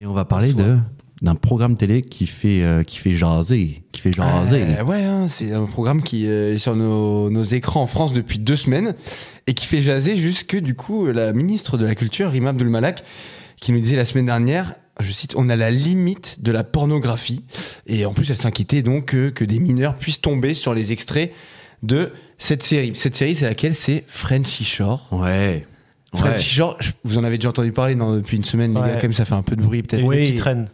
Et on va parler d'un programme télé qui fait jaser. Ouais, hein, c'est un programme qui est sur nos écrans en France depuis 2 semaines et qui fait jaser jusque du coup la ministre de la Culture, Rima Abdul Malak, qui nous disait la semaine dernière, je cite, on a la limite de la pornographie. Et en plus, elle s'inquiétait donc que des mineurs puissent tomber sur les extraits de cette série. Cette série, c'est laquelle? C'est Frenchy Shore. Ouais. Frenchy Shore, vous en avez déjà entendu parler depuis une semaine, les gars, quand même, ça fait un peu de bruit, peut-être. Oui, une petite traîne.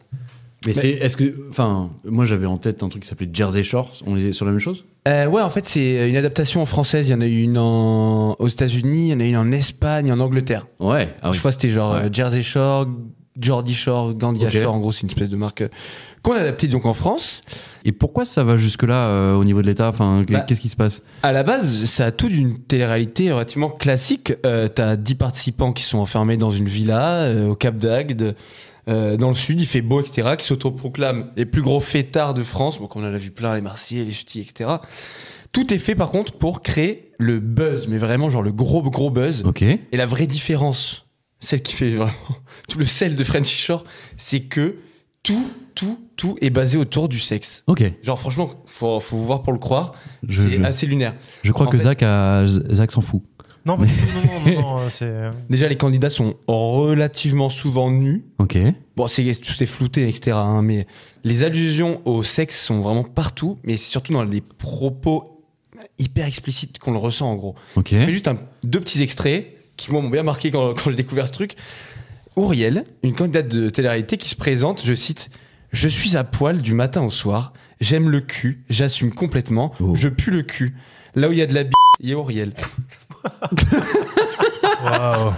Mais est-ce que, enfin, moi j'avais en tête un truc qui s'appelait Jersey Shore. On est sur la même chose? Ouais, en fait, c'est une adaptation en française. Il y en a eu une aux États-Unis, il y en a eu une en Espagne, en Angleterre. Ouais. Ah oui. Je crois que c'était genre Jersey Shore, Geordie Shore, Gandia Shore. En gros, c'est une espèce de marque qu'on a adaptée donc en France. Et pourquoi ça va jusque-là au niveau de l'État? Enfin, qu'est-ce qui se passe? À la base, ça a tout d'une télé-réalité relativement classique. T'as 10 participants qui sont enfermés dans une villa au Cap d'Agde. Dans le sud, il fait beau, etc., qui s'autoproclament les plus gros fêtards de France. Donc, on en a vu plein, les Marseillais, les Ch'tis, etc. Tout est fait, par contre, pour créer le buzz, mais vraiment, genre le gros buzz. Ok. Et la vraie différence, celle qui fait vraiment tout le sel de Frenchy Shore, c'est que tout est basé autour du sexe. Ok. Genre, franchement, faut vous voir pour le croire. C'est assez lunaire. Je crois que Zach s'en fout. Non, non, c'est... Déjà, les candidats sont relativement souvent nus. Ok. Bon, c'est flouté, etc. Hein, mais les allusions au sexe sont vraiment partout, mais c'est surtout dans les propos hyper explicites qu'on le ressent, en gros. Ok. Je fais juste 2 petits extraits qui, moi, m'ont bien marqué quand j'ai découvert ce truc. Auriel, une candidate de télé-réalité qui se présente, je cite, « Je suis à poil du matin au soir, j'aime le cul, j'assume complètement, je pue le cul. Là où il y a de la il y a Auriel. » Wow.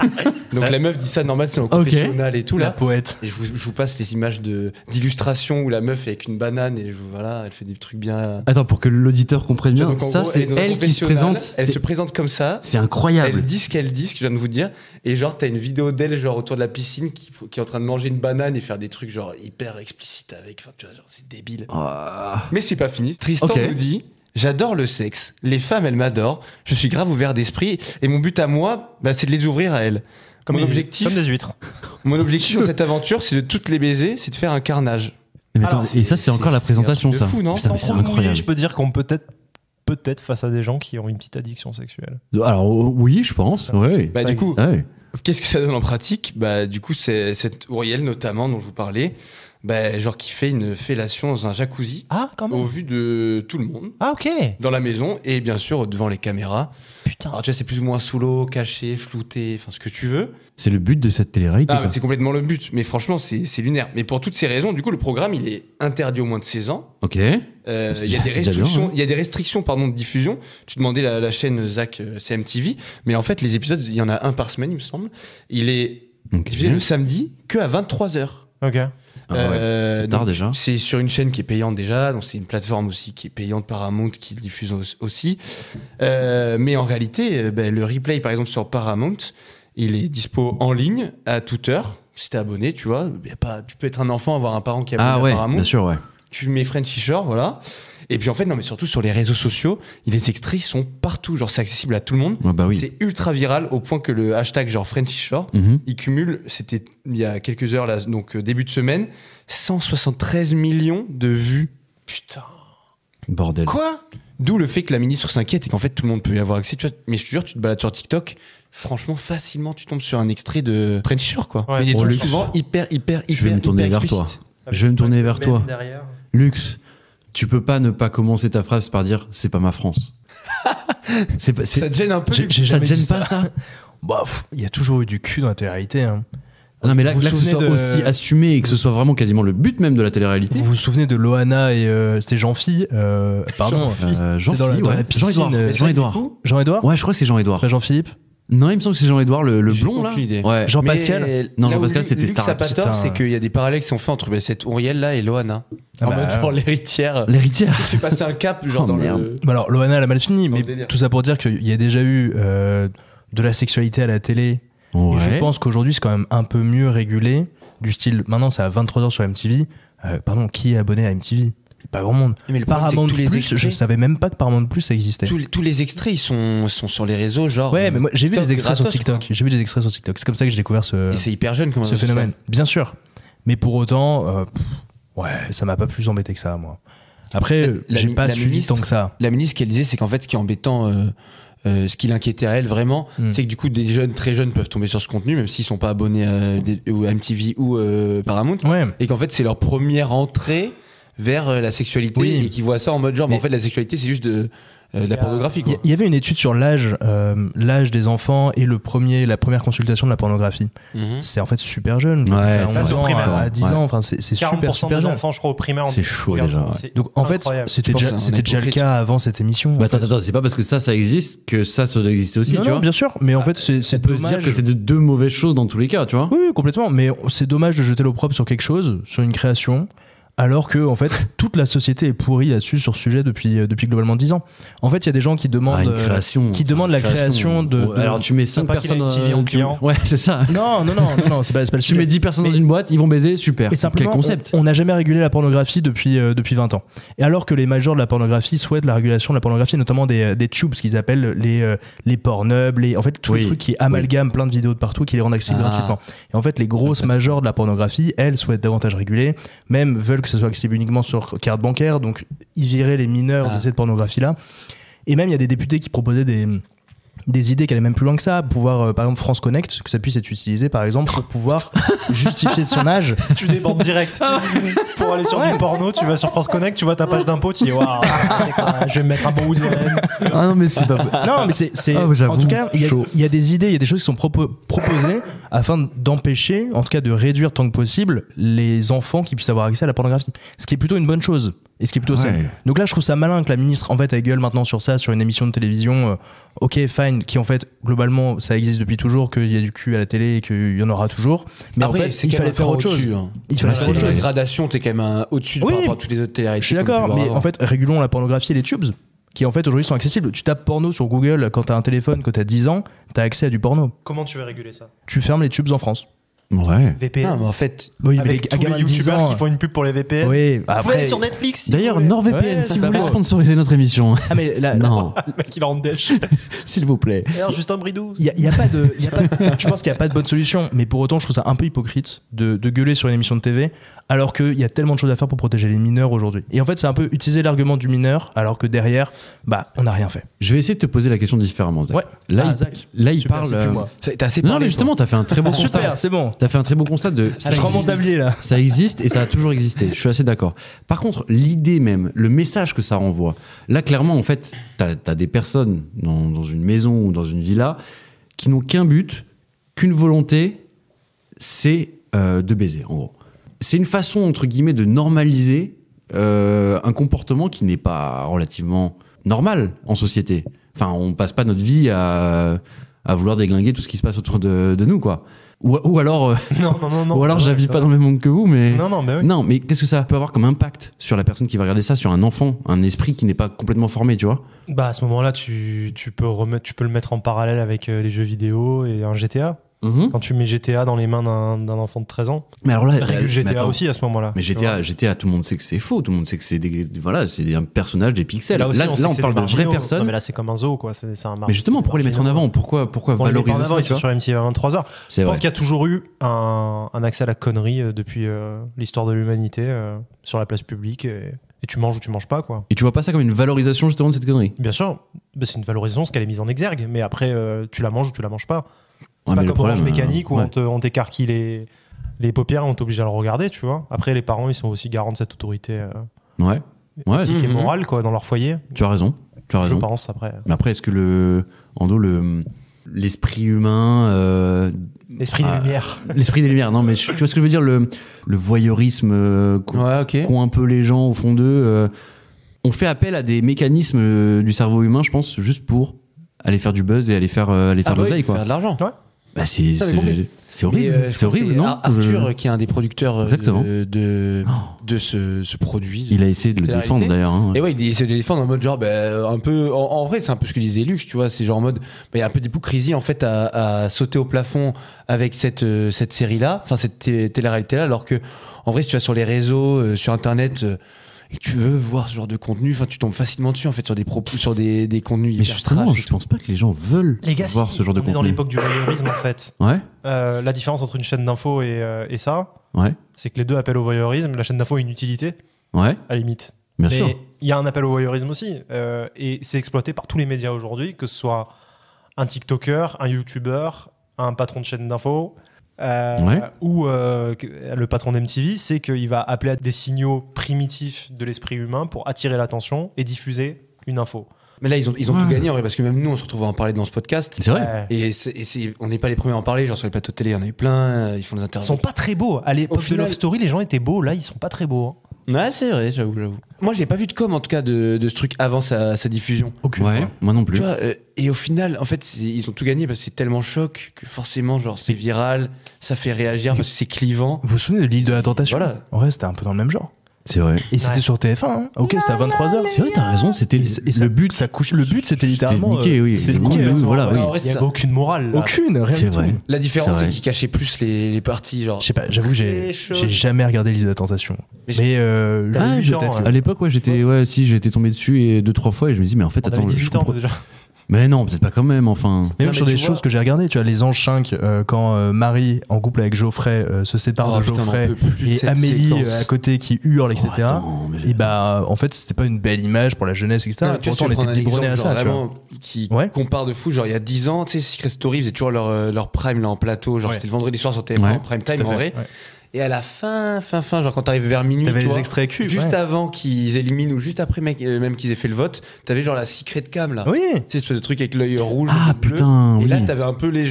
Donc la meuf dit ça, normal, c'est en confessionnal et tout là. La poète. Et je vous passe les images d'illustration où la meuf est avec une banane et voilà, elle fait des trucs bien. Attends, pour que l'auditeur comprenne bien, donc, ça gros, c'est elle qui se présente. Elle se présente comme ça. C'est incroyable. Elle dit ce qu'elle dit, ce que je viens de vous dire. Et genre, t'as une vidéo d'elle genre autour de la piscine qui est en train de manger une banane et faire des trucs genre hyper explicites avec. Enfin, tu vois, genre c'est débile. Mais c'est pas fini. Tristan nous dit. J'adore le sexe. Les femmes, elles m'adorent. Je suis grave ouvert d'esprit. Et mon but à moi, c'est de les ouvrir à elles. Comme objectif, comme des huîtres. Mon objectif dans cette aventure, c'est de toutes les baiser, c'est de faire un carnage. Mais attends, et ça, c'est encore la présentation, ça. C'est fou, non? Putain, c'est incroyable. Je peux dire qu'on peut-être face à des gens qui ont une petite addiction sexuelle. Alors, oui, je pense. Ouais. Du coup, qu'est-ce que ça donne en pratique? Du coup, c'est cette Auriel, notamment, dont je vous parlais. Genre qui fait une fellation dans un jacuzzi au vu de tout le monde. Ah, ok. Dans la maison et bien sûr devant les caméras. Putain. Alors tu vois, c'est plus ou moins sous l'eau, caché, flouté, enfin ce que tu veux. C'est le but de cette télé-réalité. C'est complètement le but. Mais franchement, c'est lunaire. Mais pour toutes ces raisons, du coup, le programme, il est interdit au moins de 16 ans. Ok. Il y a des restrictions, il y a des restrictions de diffusion. Tu demandais la chaîne Zach, c'est MTV. Mais en fait, les épisodes, il y en a un par semaine, il me semble. Il est diffusé le samedi que à 23h. Ok. C'est tard déjà. C'est sur une chaîne qui est payante déjà, donc c'est une plateforme aussi qui est payante, Paramount qui le diffuse aussi. Mais en réalité, le replay par exemple sur Paramount, il est dispo en ligne à toute heure. Si t'es abonné, tu vois, tu peux être un enfant, avoir un parent qui est abonné à Paramount. Bien sûr, ouais. Tu mets Frenchy Shore, voilà. Et puis en fait, non, mais surtout sur les réseaux sociaux, les extraits sont partout. Genre, c'est accessible à tout le monde. Oui. C'est ultra viral au point que le hashtag genre Frenchy Shore, il cumule, c'était il y a quelques heures, là, donc début de semaine, 173 millions de vues. Putain. Bordel. Quoi? D'où le fait que la ministre s'inquiète et qu'en fait tout le monde peut y avoir accès. Tu vois, mais je te jure, tu te balades sur TikTok, franchement, facilement, tu tombes sur un extrait de Frenchy Shore, quoi. Ouais, mais des trucs souvent hyper. Je vais me tourner vers toi. Lux. Tu peux pas ne pas commencer ta phrase par dire c'est pas ma France. Ça te gêne un peu? J'ai ça jamais te gêne dit pas ça? Il y a toujours eu du cul dans la télé-réalité. Hein. Non mais là que ce soit aussi assumé et que ce soit vraiment quasiment le but même de la télé-réalité. Vous vous souvenez de Loana et c'était Jean-Phi pardon. Jean-Phi, dans la piscine. Jean-Édouard. Ouais, je crois que c'est Jean-Édouard. Après Jean-Philippe. Non, il me semble que c'est Jean-Édouard, le blond là. Ouais. Jean-Pascal. Non, Jean-Pascal c'était Star. Ça pas tort, c'est qu'il y a des parallèles qui sont faits entre cette Auriel là et Loana. En mode genre l'héritière. L'héritière. Tu sais, qui fait passer un cap genre dans le. Alors Loana elle a mal fini, mais tout ça pour dire qu'il y a déjà eu de la sexualité à la télé. Et je pense qu'aujourd'hui c'est quand même un peu mieux régulé. Du style, maintenant c'est à 23h sur MTV. Pardon, qui est abonné à MTV? Pas grand monde. Mais le Paramount Plus, je savais même pas que Paramount Plus ça existait. Tous les extraits ils sont sur les réseaux, genre. Ouais, mais moi j'ai vu des extraits sur TikTok. J'ai vu des extraits sur TikTok. C'est comme ça que j'ai découvert ce. Et c'est hyper jeune comme ce phénomène. Bien sûr. Mais pour autant, ça m'a pas plus embêté que ça, moi. Après, j'ai pas suivi tant que ça. La ministre, ce qu'elle disait, c'est qu'en fait, ce qui est embêtant, ce qui l'inquiétait à elle vraiment, c'est que du coup, des jeunes, très jeunes, peuvent tomber sur ce contenu, même s'ils sont pas abonnés à MTV ou Paramount, et qu'en fait, c'est leur première entrée vers la sexualité, et qu'ils voient ça en mode genre, en fait, la sexualité, c'est juste de la pornographie, quoi. Il y avait une étude sur l'âge des enfants et la première consultation de la pornographie. C'est en fait super jeune. Ouais, à 11 ans, à 10 ans, enfin c'est super 40% des jeune. enfants, je crois, au primaire. C'est chaud déjà. Donc en fait, c'était déjà le cas avant cette émission. Bah, attends, c'est pas parce que ça existe que ça doit exister aussi, tu vois. Bien sûr, mais en fait, c'est on peut dommage. se dire que c'est de deux mauvaises choses dans tous les cas, tu vois. Oui, complètement, mais c'est dommage de jeter l'opprobre sur quelque chose, sur une création, alors que en fait toute la société est pourrie là-dessus sur ce sujet depuis globalement 10 ans. En fait, il y a des gens qui demandent la création de alors tu mets 5 personnes dans un client. Ouais, c'est ça. Non, c'est pas le Tu sujet. mets 10 personnes dans une boîte, ils vont baiser, super. Et simplement, quel concept. on n'a jamais régulé la pornographie depuis 20 ans. Et alors que les majors de la pornographie souhaitent la régulation de la pornographie, notamment des tubes, ce qu'ils appellent les Pornhub, en fait tous les trucs qui amalgament plein de vidéos de partout, qui les rendent accessibles gratuitement. Et en fait, les grosses majors de la pornographie, elles souhaitent davantage réguler, même veulent que ce soit accessible uniquement sur carte bancaire, donc ils viraient les mineurs de cette pornographie-là. Et même, il y a des députés qui proposaient des idées qui allaient même plus loin que ça, pouvoir, par exemple, France Connect, que ça puisse être utilisé, par exemple, pour pouvoir justifier de son âge. Tu débordes direct. Pour aller sur du porno, tu vas sur France Connect, tu vois ta page d'impôt, tu dis, waouh, c'est quoi, je vais me mettre un bon Woody Allen. Ah non, mais c'est pas. Non, mais c'est en tout cas, il y a des idées, il y a des choses qui sont proposées afin d'empêcher, en tout cas de réduire tant que possible, les enfants qui puissent avoir accès à la pornographie. Ce qui est plutôt une bonne chose. Et ce qui est plutôt sain. Donc là, je trouve ça malin que la ministre, en fait, elle gueule maintenant sur ça, sur une émission de télévision. Ok, fine, qui en fait, globalement, ça existe depuis toujours, qu'il y a du cul à la télé et qu'il y en aura toujours. Mais après, en fait, il fallait faire autre chose. Il fallait faire autre chose. La gradation, t'es quand même au-dessus par rapport à toutes les autres télé-réalités. Je suis d'accord, mais en fait, régulons la pornographie et les tubes, qui en fait aujourd'hui sont accessibles. Tu tapes porno sur Google quand t'as un téléphone, quand t'as 10 ans, t'as accès à du porno. Comment tu veux réguler ça ? Tu fermes les tubes en France. Ouais. VPN. Non, mais en fait, avec tous les youtubeurs qui font une pub pour les VPN. Oui, après, vous allez sur Netflix. Si d'ailleurs, NordVPN, si vous voulez sponsoriser notre émission. Ah, mais là, non. Le mec, il est en dèche. S'il vous plaît. D'ailleurs, Justin Bridou. Je pense qu'il n'y a pas de bonne solution, mais pour autant, je trouve ça un peu hypocrite de gueuler sur une émission de TV, alors qu'il y a tellement de choses à faire pour protéger les mineurs aujourd'hui. Et en fait, c'est un peu utiliser l'argument du mineur, alors que derrière, on n'a rien fait. Je vais essayer de te poser la question différemment, Zach. Ouais. Là, il parle. T'as assez parlé. Non, mais justement, t'as fait un très beau constat. Super, c'est bon. T'as fait un très beau constat de. Je prends mon tablier là. Ça existe et ça a toujours existé. Je suis assez d'accord. Par contre, l'idée même, le message que ça renvoie, là, clairement, en fait, t'as des personnes dans une maison ou dans une villa qui n'ont qu'un but, qu'une volonté, c'est de baiser, en gros. C'est une façon, entre guillemets, de normaliser un comportement qui n'est pas relativement normal en société. Enfin, on passe pas notre vie à vouloir déglinguer tout ce qui se passe autour de nous, quoi. Ou alors, non, ou alors j'habite pas dans le même monde que vous, mais mais oui. Non, mais qu'est-ce que ça peut avoir comme impact sur la personne qui va regarder ça, sur un enfant, un esprit qui n'est pas complètement formé, tu vois ? Bah à ce moment-là, tu peux le mettre en parallèle avec les jeux vidéo et un GTA. Quand tu mets GTA dans les mains d'un enfant de 13 ans. Mais alors là, régule GTA aussi à ce moment-là. Mais GTA, tout le monde sait que c'est faux, tout le monde sait que c'est c'est un personnage, des pixels. Là, on parle de vraies personnes. Non, mais là, c'est comme un zoo, quoi. C'est un mais justement, pourquoi les mettre en avant ? Pourquoi valoriser ça ? Ils sont sur MTV à 23h. Je pense qu'il y a toujours eu un accès à la connerie depuis l'histoire de l'humanité sur la place publique. Et tu manges ou tu manges pas, quoi. Et tu vois pas ça comme une valorisation justement de cette connerie ? Bien sûr, c'est une valorisation parce qu'elle est mise en exergue. Mais après, tu la manges ou tu la manges pas. C'est pas comme Orange Mécanique où on t'écarquille les paupières et on t'oblige à le regarder, tu vois. Après, les parents, ils sont aussi garants de cette autorité éthique et morale, quoi, dans leur foyer. Tu as raison. Je pense, après. Mais après, est-ce que l'esprit humain... L'esprit des Lumières. L'esprit des Lumières, non, mais tu vois ce que je veux dire, le voyeurisme qu'ont un peu les gens au fond d'eux. On fait appel à des mécanismes du cerveau humain, je pense, juste pour aller faire du buzz et aller faire de l'oseille, quoi. Faire de l'argent. Ouais. Bah c'est horrible. C'est horrible, non ? Arthur, qui est un des producteurs de Oh. ce produit. Il a essayé de le défendre d'ailleurs. Hein, ouais. Et ouais, il essaie de le défendre en mode genre, un peu. En vrai, c'est un peu ce que disait Lux, tu vois. C'est genre en mode, il y a un peu d'hypocrisie en fait à sauter au plafond avec cette série-là, enfin cette télé-réalité-là, alors que en vrai, si tu vas sur les réseaux, sur Internet. et que tu veux voir ce genre de contenu, enfin tu tombes facilement dessus en fait sur des propos, sur des contenus Mais hyper justement, trash. je pense pas que les gens veulent Les gars, voir ce genre de on est contenu. dans l'époque du voyeurisme en fait. Ouais, La différence entre une chaîne d'info et ça, ouais, c'est que les deux appellent au voyeurisme. La chaîne d'info a une utilité, ouais, à la limite. bien sûr. Mais il y a un appel au voyeurisme aussi. Et c'est exploité par tous les médias aujourd'hui, que ce soit un TikToker, un YouTuber, un patron de chaîne d'info, ou le patron d'MTV, c'est qu'il va appeler à des signaux primitifs de l'esprit humain pour attirer l'attention et diffuser une info. Mais là ils ont tout gagné en vrai, parce que même nous on se retrouve à en parler dans ce podcast. C'est vrai. Et on n'est pas les premiers à en parler, genre sur les plateaux de télé, il y en a eu plein, ils font des Ils interviews. sont pas très beaux. À l'époque Au final- de Love Story, les gens étaient beaux. Là, ils sont pas très beaux. Ouais, c'est vrai, j'avoue. Moi, j'ai pas vu de com en tout cas de ce truc avant sa diffusion. Ouais, moi non plus. Tu vois, et au final, en fait, ils ont tout gagné parce que c'est tellement choc que forcément, genre, c'est viral, ça fait réagir parce que c'est clivant. Vous vous souvenez de l'île de la tentation? Voilà. En vrai, c'était un peu dans le même genre. C'est vrai. Et c'était Ouais. sur TF1. Hein. Ok, c'était à 23h. C'est vrai, t'as raison, c'était le but. Ça couche. Le but, c'était littéralement. niqué, oui, c'était c'était niqué, cool, hein. voilà, oui. En vrai, Il c'est n'y ça. avait aucune morale. Là. Aucune, rien C'est du tout. vrai. La différence, C'est c'est vrai. qu'ils cachaient plus les parties, genre. Je sais pas, j'avoue que C'est chaud. j'ai jamais regardé l'île de la tentation. Mais Mais T'avais 8 ans, peut-être. À l'époque, ouais, j'ai été tombé dessus 2-3 fois et je me dis, mais en fait, On attends, avait je 18 ans comprends. déjà. Mais non, peut-être pas quand même, enfin. Même Non, sur mais des tu choses vois- que j'ai regardées, tu vois, les Anges 5, quand Marie, en couple avec Geoffrey, se sépare Oh, de putain, on en Geoffrey, peut plus de et cette Amélie séquence. à côté qui hurle, etc. Oh, attends, mais Et bah, en fait, c'était pas une belle image pour la jeunesse, etc. Non, tu vois, Pourtant, on si tu prends était un biberonnés à exemple, ça, genre, tu vois. vraiment, qui Ouais. compare de fou, genre il y a 10 ans, tu sais, Secret Story faisait toujours leur prime là en plateau, genre Ouais. c'était le vendredi soir sur TF1 Ouais, en prime time Tout à en fait, vrai. ouais. Et à la fin, genre quand t'arrives vers minuit, T'avais tu les vois, extraits cul. juste ouais. avant qu'ils éliminent ou juste après même qu'ils aient fait le vote, t'avais genre la secret cam là. Oui. Tu sais, espèce de truc avec l'œil rouge. Ah, bleu. putain, Et oui. là, t'avais un peu les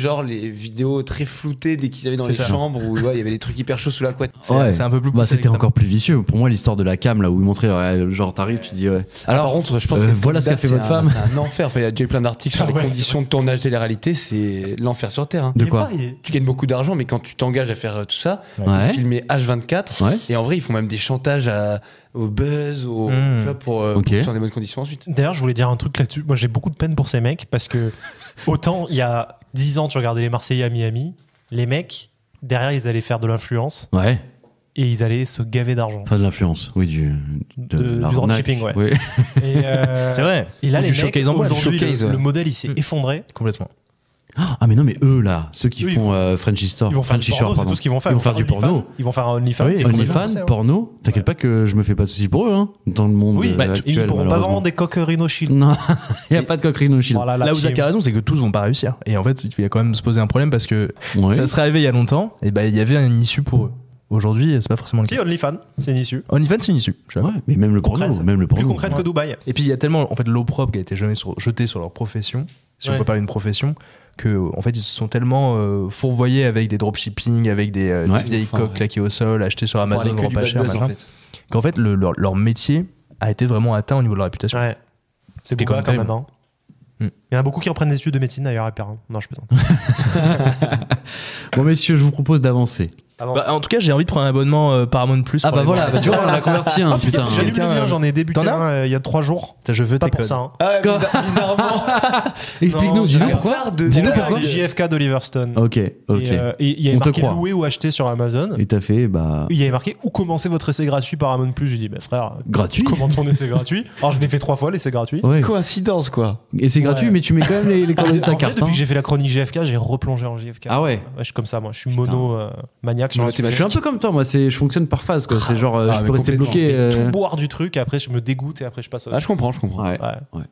vidéos très floutées dès qu'ils allaient dans C'est les ça. chambres où ouais, il y avait des trucs hyper chauds sous la couette. Ouais. C'est un peu plus Bah, poussé c'était l'extrême. encore plus vicieux. Pour moi, l'histoire de la cam, là, où ils montraient, genre, t'arrives, tu dis, ouais. Par Alors, contre, je pense que voilà ce qu'a fait c'est votre un- femme. C'est un enfer. Enfin, il y a déjà eu plein d'articles sur Ah les ouais, c'est conditions vrai, de tournage télé-réalité. C'est l'enfer sur Terre. Hein. de Mais quoi pareil. Tu gagnes beaucoup d'argent, mais quand tu t'engages à faire tout ça, Ouais. filmer H24, Ouais. et en vrai, ils font même des chantages au buzz, tu vois, pour Ok. pour que dans des bonnes conditions ensuite. D'ailleurs, je voulais dire un truc là-dessus. Moi, j'ai beaucoup de peine pour ces mecs parce que autant il y a 10 ans, tu regardais les Marseillais à Miami, les mecs, derrière, ils allaient faire de l'influence Ouais. et ils allaient se gaver d'argent. Enfin, de l'influence, oui, Du l'arnaque. dropshipping, ouais. Oui. Et, C'est vrai. Et là, Ou les du mecs, showcase en boîte. aujourd'hui, Showcase, le ouais. modèle, il s'est effondré. Complètement. Ah, mais non, mais eux, là, ceux qui Eux, ils font Frenchy Store. Ils vont faire du Frenchy porno, Shore, c'est pardon. tout ce qu'ils vont faire. Ils vont faire du OnlyFans, porno. Ils vont faire un OnlyFans. Oui, c'est comme ça que ça se OnlyFans, fait, ouais. porno, t'inquiète pas que je me fais pas de soucis pour eux, hein, dans le monde Oui, bah, actuel. ils pourront pas malheureusement. vendre des coques Rhino Shield. Non, il n'y a pas de coquerine au shield. Voilà, Là où team. Zach a raison, c'est que tous vont pas réussir. Et en fait, il va quand même se poser un problème parce que Ouais. ça serait arrivé il y a longtemps, et ben il y avait une issue pour eux. Aujourd'hui, c'est pas forcément le Si, cas. OnlyFans, c'est une issue. OnlyFans, c'est une issue. je suis d'accord. Ouais, mais même le porno, Concrète. même le porno. Plus concrète que Ouais. Dubaï. Et puis il y a tellement en fait l'opprobre qui a été jeté sur leur profession, si on Ouais. peut parler d'une profession, que en fait ils se sont tellement fourvoyés avec des dropshipping, avec des Ouais. vieilles Enfin, coques ouais. claquées au sol, achetées sur Amazon, Pour aller que vraiment du pas bad cher, buzz, machin, en fait. qu'en fait leur métier a été vraiment atteint au niveau de leur réputation. Ouais. C'est Qui est beau quand quand même même. Hein. Mm. Il y en a beaucoup qui reprennent des études de médecine d'ailleurs à Perrin. Non, je plaisante. Bon, messieurs, je vous propose d'avancer. Avance. Bah, en tout cas, j'ai envie de prendre un abonnement Paramount Plus. Ah pour bah aller voilà, voir. bah, tu vois, on l'a converti, hein, Ah, putain. putain, j'allume le mien, j'en ai débuté T'en as un, il y a 3 jours. Putain, je veux Pas tes pour codes. ça. Hein. Ah, bizarrement. Explique-nous, Non, dis-nous j'ai pourquoi. regardé de Dis-nous dingue. pourquoi. JFK d'Oliver Stone. Ok, ok. Et il y avait On te marqué croit. louer ou acheter sur Amazon. Et t'as fait, bah, Il y avait marqué ou commencer votre essai gratuit par Paramount Plus. J'ai dit, bah frère, gratuit. je commande ton essai gratuit. Alors je l'ai fait 3 fois, l'essai gratuit. Ouais. Coïncidence, quoi. Et c'est gratuit, Ouais. mais tu mets quand même les coordonnées de ta En vrai, carte. depuis hein. que j'ai fait la chronique JFK, j'ai replongé en JFK. Ah ouais. Je suis comme ça, moi. Je suis mono maniaque sur Mono le sujet. Je suis un peu comme toi, moi, je fonctionne par phase, quoi. C'est genre, Ah, je mais peux rester complètement. bloqué. Tout boire du truc et après je me dégoûte et après je passe à Ah, je comprends. Ouais. Ouais. Ouais.